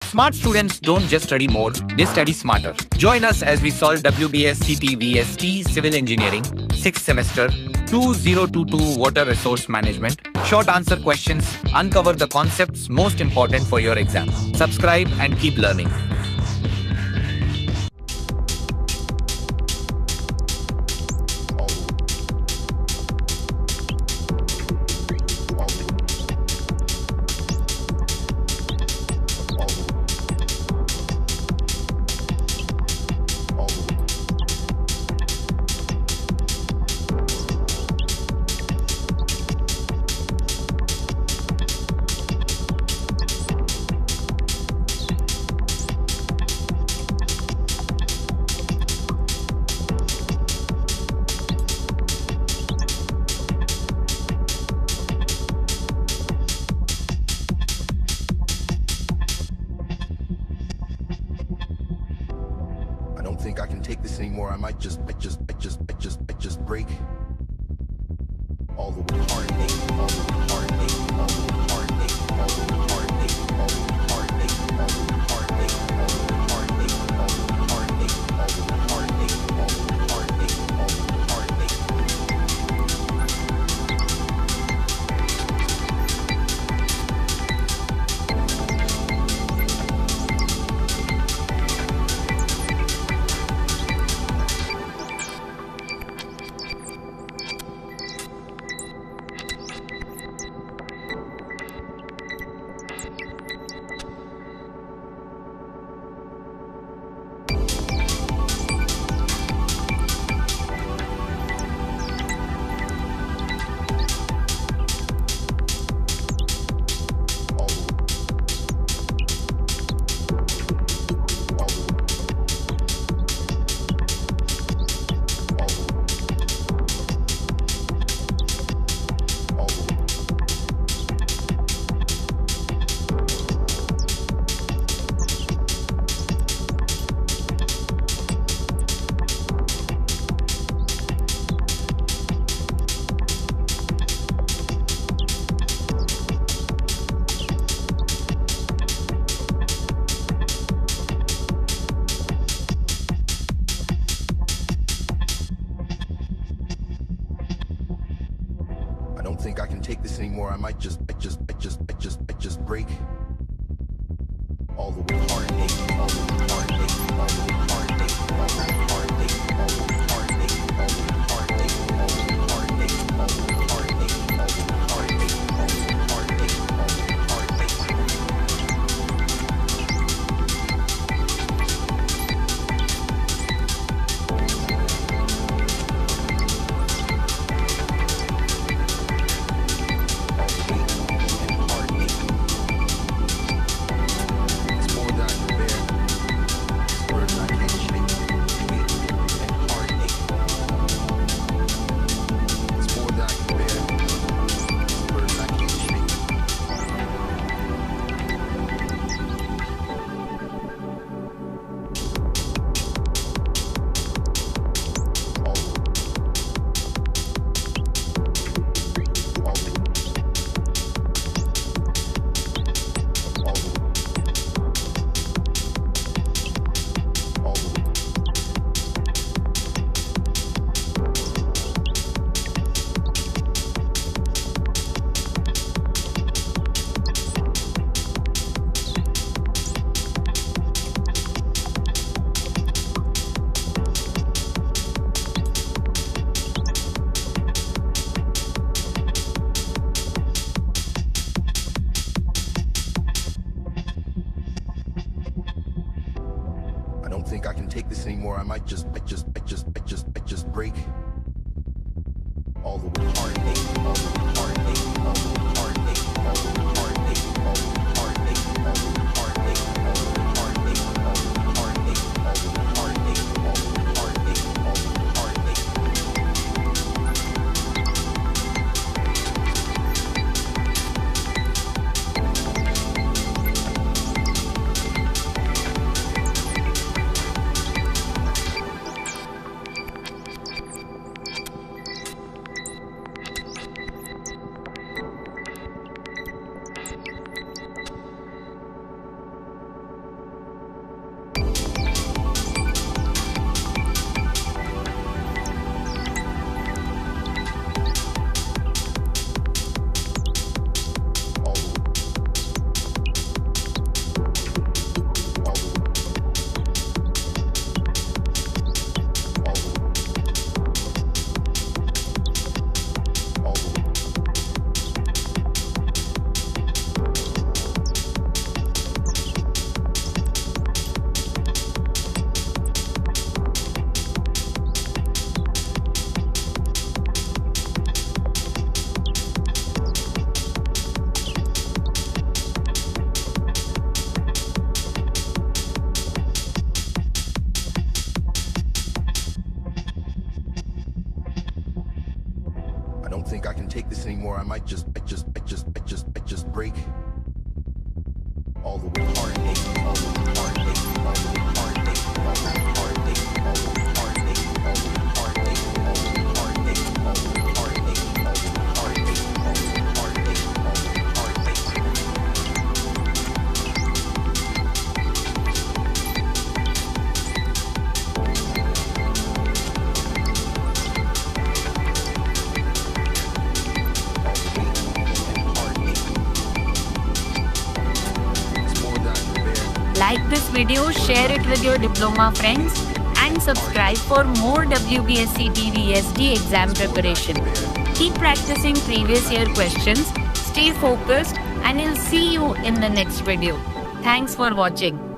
Smart students don't just study more, they study smarter. Join us as we solve WBSCTVESD Civil Engineering 6th semester 2022 Water Resource Management. Short answer questions uncover the concepts most important for your exam. Subscribe and keep learning. I don't think I can take this anymore. I might just break all the heartache, all the heartache, all the heartache, all the heartache, all the heartache, all the heartache, all the heartache, all the heartache, all the heartache, all the heartache, all the heartache. I don't think I can take this anymore. I might just break all the heartache, all the heartache, all the heartache, all the heartache, all the heartache, all the heartache, all the heartache, all the heartache, all the heartache, all the heartache, all the heartache. I don't think I can take this anymore. I might just break all the heartache, all the heartache, all the heartache, all the heartache, all the heartache, all the heartache, all the heartache, all the heartache, all the heartache, all the heartache, all the heartache. take this anymore. I might just break. All the heartache, all the heartache, all the heartache, all the heartache, all the heartache, all the heartache, all the heartache, all the heartache, all the heartache, all the heartache, all the Like this video, share it with your diploma friends, and subscribe for more WBSCTVESD exam preparation. Keep practicing previous year questions, stay focused, and I'll see you in the next video. Thanks for watching.